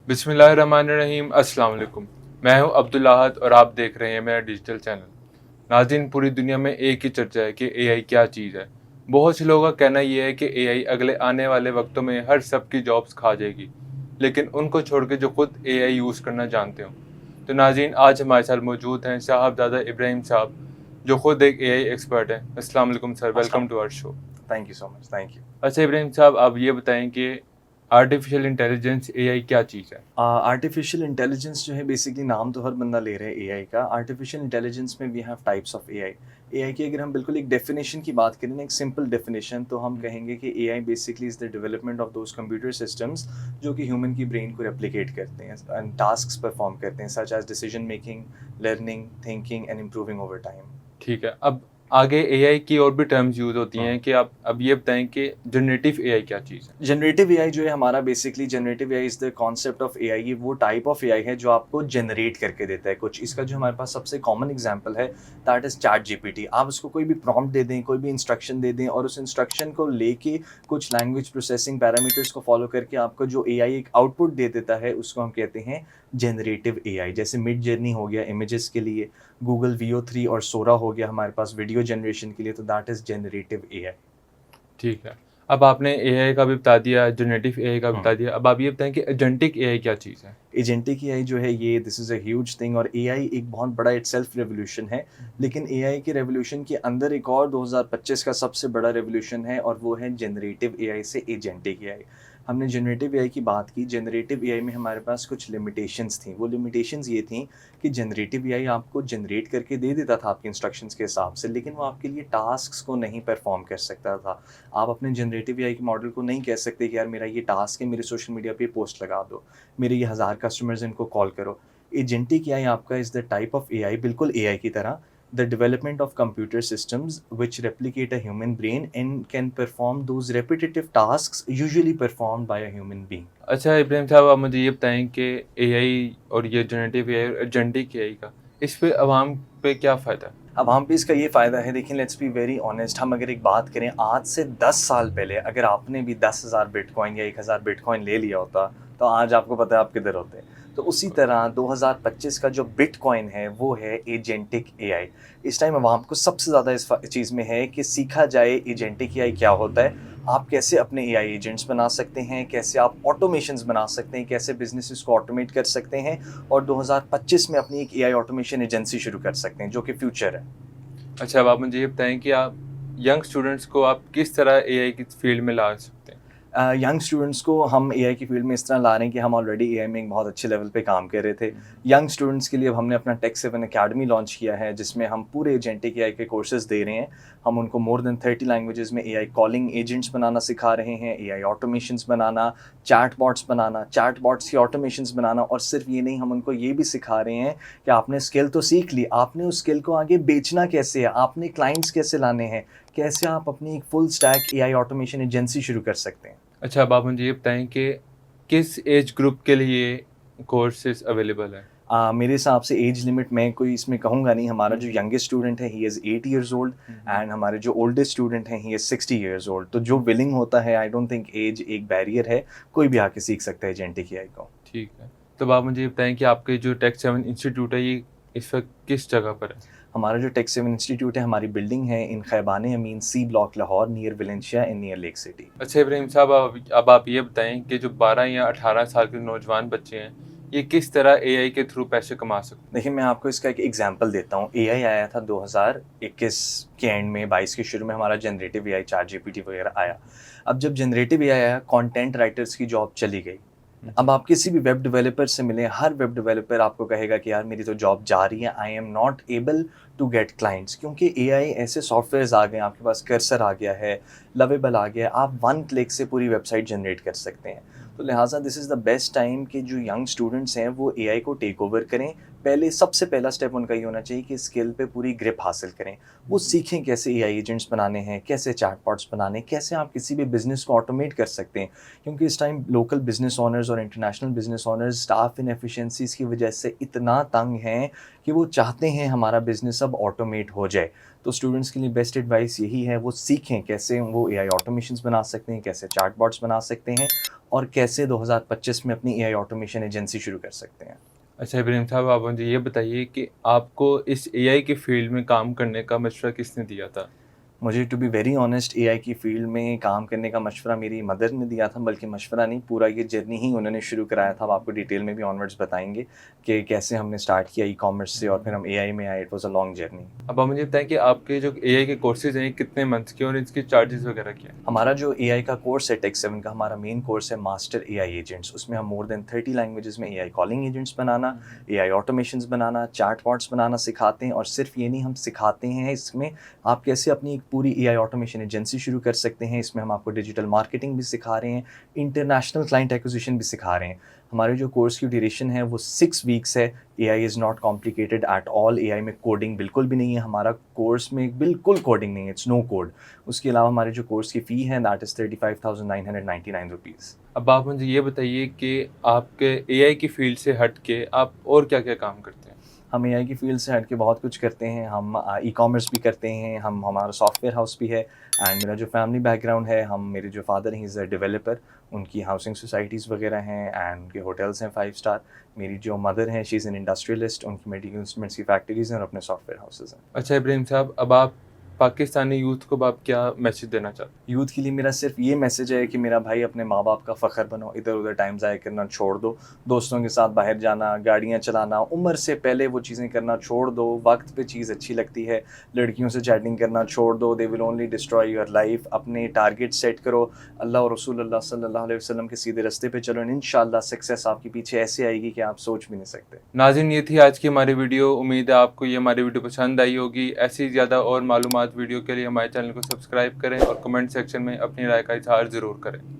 बिस्मिल्लाहिर्रहमानिर्रहीम। अस्सलाम वालेकुम। मैं हूं अब्दुल अहद और आप देख रहे हैं मेरा डिजिटल चैनल। नाज़रीन, पूरी दुनिया में एक ही चर्चा है कि एआई क्या चीज़ है। बहुत से लोगों का कहना यह है कि एआई अगले आने वाले वक्तों में हर सबकी जॉब्स खा जाएगी, लेकिन उनको छोड़ के जो खुद एआई यूज़ करना जानते हो। तो नाज़रीन, आज हमारे साथ मौजूद हैं साहबजादा इब्राहिम साहब, जो खुद एक एआई एक्सपर्ट हैं। अस्सलाम वालेकुम sir, welcome to our show. Thank you so much. Thank you. अच्छा इब्राहिम साहब, आप ये बताएं कि आर्टिफिशियल इंटेलिजेंस एआई क्या चीज़ है? आर्टिफिशियल इंटेलिजेंस जो है बेसिकली नाम तो हर बंदा ले रहा है एआई का। आर्टिफिशियल इंटेलिजेंस में we have types of AI. AI की अगर हम बिल्कुल एक डेफिनेशन की बात करें ना, एक सिंपल डेफिनेशन, तो हम कहेंगे कि AI basically is the development of those computer systems जो कि ह्यूमन की ब्रेन को रेप्लिकेट करते हैं एंड टास्क्स परफॉर्म करते हैं, such as decision making, learning, thinking and improving over time. ठीक है। अब आगे एआई की और भी टर्म्स यूज़ होती हैं कि आप अब ये बताएँ कि जनरेटिव एआई क्या चीज़ है? जनरेटिव एआई जो है हमारा, basically generative AI is the concept of AI. ये वो टाइप ऑफ एआई है जो आपको जनरेट करके देता है कुछ। इसका जो हमारे पास सबसे कॉमन एग्जांपल है, दैट इज़ चैट जीपीटी। आप उसको कोई भी प्रॉम्प्ट दे दें, कोई भी इंस्ट्रक्शन दे दें और उस इंस्ट्रक्शन को लेके कुछ लैंग्वेज प्रोसेसिंग पैरामीटर्स को फॉलो करके आपको जो एआई एक आउटपुट दे देता है, उसको हम कहते हैं जनरेटिव एआई। जैसे मिड जर्नी हो गया इमेजेस के लिए, गूगल वीओ 3 और सोरा हो गया हमारे पास वीडियो जनरेशन के लिए, तो दैट इज़ जनरेटिव एआई। ठीक है। अब आपने एआई का भी बता दिया, जनरेटिव एआई का भी बता दिया। अब आप ये बताएँ कि एजेंटिक एआई क्या चीज़ है? एजेंटिक एआई जो है, ये this is a huge thing. और एआई एक बहुत बड़ा इटसेल्फ रेवोल्यूशन है। लेकिन एआई के रेवोल्यूशन के अंदर एक और 2025 का सबसे बड़ा रेवोल्यूशन है, और वो है जनरेटिव एआई से एजेंटिक एआई। हमने जनरेटिव एआई की बात की। जनरेटिव एआई में हमारे पास कुछ लिमिटेशंस थी। वो लिमिटेशंस ये थी कि जनरेटिव एआई आपको जनरेट करके दे देता था आपके इंस्ट्रक्शंस के हिसाब से, लेकिन वो आपके लिए टास्क्स को नहीं परफॉर्म कर सकता था। आप अपने जनरेटिव एआई के मॉडल को नहीं कह सकते कि यार मेरा ये टास्क है, मेरे सोशल मीडिया पे पोस्ट लगा दो, मेरे ये 1000 कस्टमर्स हैं, इनको कॉल करो। एजेंटिक एआई आपका is the type of AI, बिल्कुल एआई की तरह, the development of computer systems which replicate a human brain and can perform those repetitive tasks usually performed by a human being. अच्छा इब्राहिम साहब, आप मुझे ये बताएँ कि एआई और ये जनरेटिव एआई और एजेंटिक एआई का इस पे अवाम पे क्या फ़ायदा है? अब हम पे इसका ये फ़ायदा है, देखिए लेट्स बी वेरी ऑनेस्ट। हम अगर एक बात करें, आज से 10 साल पहले अगर आपने भी 10,000 बिटकॉइन या 1,000 बिटकॉइन ले लिया होता, तो आज आपको पता है आप किधर होते। तो उसी तरह 2025 का जो बिटकॉइन है वो है एजेंटिक एआई। इस टाइम अवाम को सबसे ज़्यादा इस चीज़ में है कि सीखा जाए एजेंटिक एआई क्या होता है, आप कैसे अपने एआई एजेंट्स बना सकते हैं, कैसे आप ऑटोमेशंस बना सकते हैं, कैसे बिजनेसेस को ऑटोमेट कर सकते हैं, और 2025 में अपनी एक एआई ऑटोमेशन एजेंसी शुरू कर सकते हैं, जो कि फ्यूचर है। अच्छा, अब आप मुझे ये बताएँ कि आप यंग स्टूडेंट्स को आप किस तरह एआई की फील्ड में ला सकते हैं? यंग स्टूडेंट्स को हम एआई की फील्ड में इस तरह ला रहे हैं कि हम ऑलरेडी एआई में एक बहुत अच्छे लेवल पे काम कर रहे थे। यंग स्टूडेंट्स के लिए अब हमने अपना टेक 7 अकेडमी लॉन्च किया है, जिसमें हम पूरे एजेंटिक एआई के कोर्सेज दे रहे हैं। हम उनको मोर देन 30 लैंग्वेजेस में एआई कॉलिंग एजेंट्स बनाना सिखा रहे हैं, एआई ऑटोमेशंस बनाना, चैटबॉट्स बनाना, चैटबॉट्स की ऑटोमेशंस बनाना। और सिर्फ ये नहीं, हम उनको ये भी सिखा रहे हैं कि आपने स्किल तो सीख ली, आपने उस स्किल को आगे बेचना कैसे है, आपने क्लाइंट्स कैसे लाने हैं, कैसे आप अपनी एक full stack AI automation agency शुरू कर सकते हैं। अच्छा, अब आप मुझे ये बताएँ कि किस एज ग्रुप के लिए कोर्सेज़ अवेलेबल हैं? मेरे हिसाब से एज लिमिट मैं कोई इसमें कहूँगा नहीं। हमारा जो यंगेस्ट स्टूडेंट है, he is 8 years old, and हमारे जो ओल्डेस्ट स्टूडेंट हैं, ही इज़ 60 इयर्स ओल्ड। तो जो विलिंग होता है, आई डोंट थिंक एज एक बैरियर है, कोई भी आके सीख सकता है एजेंटिक एआई को। ठीक है। तो अब आप मुझे ये बताएँ कि आपके जो टेक 7 इंस्टीट्यूट है, ये इस वक़्त किस जगह पर है? हमारा जो टेक 7 इंस्टीट्यूट है, हमारी बिल्डिंग है in Khayaban Amin C block, Lahore, near Valencia and near Lake City. अच्छा इब्राहिम साहब, अब आप ये बताएँ कि जो 12 या 18 साल के नौजवान बच्चे हैं, ये किस तरह एआई के थ्रू पैसे कमा सकते हैं? देखिए, मैं आपको इसका एक एग्जांपल देता हूँ। एआई आया था 2021 के एंड में, 22 के शुरू में हमारा जनरेटिव एआई, चैट जीपीटी वगैरह आया। अब जब जनरेटिव एआई आया, कंटेंट राइटर्स की जॉब चली गई। अब आप किसी भी वेब डेवलपर से मिलें, हर वेब डेवलपर आपको कहेगा कि यार मेरी तो जॉब जा रही है, I am not able to get clients. क्योंकि एआई ऐसे सॉफ्टवेयर्स आ गए हैं, आपके पास कर्सर आ गया है, लवेबल आ गया है, आप 1 क्लिक से पूरी वेबसाइट जनरेट कर सकते हैं। तो लिहाजा this is the best time कि जो यंग स्टूडेंट्स हैं वो एआई को टेक ओवर करें, पहले सबसे पहला स्टेप उनका ये होना चाहिए कि स्किल पे पूरी ग्रिप हासिल करें। वो सीखें कैसे एआई एजेंट्स बनाने हैं, कैसे चैटबॉट्स बनाने हैं, कैसे आप किसी भी बिज़नेस को ऑटोमेट कर सकते हैं। क्योंकि इस टाइम लोकल बिज़नेस ओनर्स और इंटरनेशनल बिज़नेस ओनर्स स्टाफ इनएफिशिएंसीज़ की वजह से इतना तंग हैं कि वो चाहते हैं हमारा बिज़नेस अब ऑटोमेट हो जाए। तो स्टूडेंट्स के लिए बेस्ट एडवाइस यही है, वो सीखें कैसे वो एआई ऑटोमेशंस बना सकते हैं, कैसे चैटबॉट्स बना सकते हैं और कैसे 2025 में अपनी एआई ऑटोमेशन एजेंसी शुरू कर सकते हैं। अच्छा इब्राहिम साहब, आप मुझे ये बताइए कि आपको इस एआई के फील्ड में काम करने का मशवरा किसने दिया था? मुझे to be very honest AI की फ़ील्ड में काम करने का मशवरा मेरी मदर ने दिया था, बल्कि मशवरा नहीं, पूरा ये जर्नी ही उन्होंने शुरू कराया था। अब आपको डिटेल में भी ऑनवर्ड्स बताएँगे कि कैसे हमने स्टार्ट किया ई-कॉमर्स से और फिर हम एआई में आए। It was a long journey. अब आप मुझे बताएं कि आपके जो एआई के कोर्सेज हैं ये कितने मंथ के और इसके चार्जेस वगैरह क्या हैं? हमारा जो एआई का कोर्स है टेक7 का, हमारा मेन कोर्स है मास्टर एआई एजेंट्स। उसमें हम मोर देन 30 लैंग्वेजेस में एआई कॉलिंग एजेंट्स बनाना, एआई ऑटोमेशंस बनाना, चैटबॉट्स बनाना सिखाते हैं। और सिर्फ ये नहीं, हम सिखाते हैं इसमें आप कैसे अपनी एक पूरी एआई ऑटोमेशन एजेंसी शुरू कर सकते हैं। इसमें हम आपको डिजिटल मार्केटिंग भी सिखा रहे हैं, इंटरनेशनल क्लाइंट एक्विजिशन भी सिखा रहे हैं। हमारे जो कोर्स की ड्यूरेशन है वो 6 वीक्स है। AI is not complicated at all. AI में कोडिंग बिल्कुल भी नहीं है, हमारा कोर्स में बिल्कुल कोडिंग नहीं है, इट्स नो कोड। उसके अलावा हमारे जो कोर्स की फ़ी है दैट इज़ 35,999 रुपीज़। अब आप मुझे ये बताइए कि आपके एआई की फील्ड से हट के आप और क्या-क्या काम करते हैं? हम एआई की फ़ील्ड से हट के बहुत कुछ करते हैं। हम ई-कॉमर्स भी करते हैं, हम हमारा सॉफ्टवेयर हाउस भी है। एंड मेरा जो फैमिली बैकग्राउंड है, हम मेरे जो फादर हैं, ही इज़ अ डेवलपर। उनकी हाउसिंग सोसाइटीज़ वगैरह हैं एंड उनके होटल्स हैं 5 स्टार। मेरी जो मदर हैं, शी इज़ एन इंडस्ट्रियलिस्ट, उनकी मेडिकल इंस्ट्रूमेंट्स की फैक्ट्रीज़ हैं और अपने सॉफ्टवेयर हाउसेज़ हैं। अच्छा इब्राहिम साहब, अब आप पाकिस्तानी यूथ को अब आप क्या मैसेज देना चाहते हैं? यूथ के लिए मेरा सिर्फ ये मैसेज है कि मेरा भाई अपने माँ बाप का फ़ख्र बनो, इधर-उधर टाइम ज़ाया करना छोड़ दो। दोस्तों के साथ बाहर जाना, गाड़ियाँ चलाना, उम्र से पहले वो चीज़ें करना छोड़ दो। वक्त पे चीज़ अच्छी लगती है। लड़कियों से चैटिंग करना छोड़ दो, they will only destroy your life. अपने टारगेट सेट करो, अल्लाह और रसूलुल्लाह सल्लल्लाहु अलैहि वसल्लम के सीधे रास्ते पे चलो, इंशाअल्लाह सक्सेस आपके पीछे ऐसे आएगी कि आप सोच भी नहीं सकते। नाज़रीन, ये थी आज की हमारी वीडियो। उम्मीद है आपको ये हमारी वीडियो पसंद आई होगी। ऐसी ही ज़्यादा और मालूमात वीडियो के लिए हमारे चैनल को सब्सक्राइब करें और कमेंट सेक्शन में अपनी राय का इज़हार ज़रूर करें।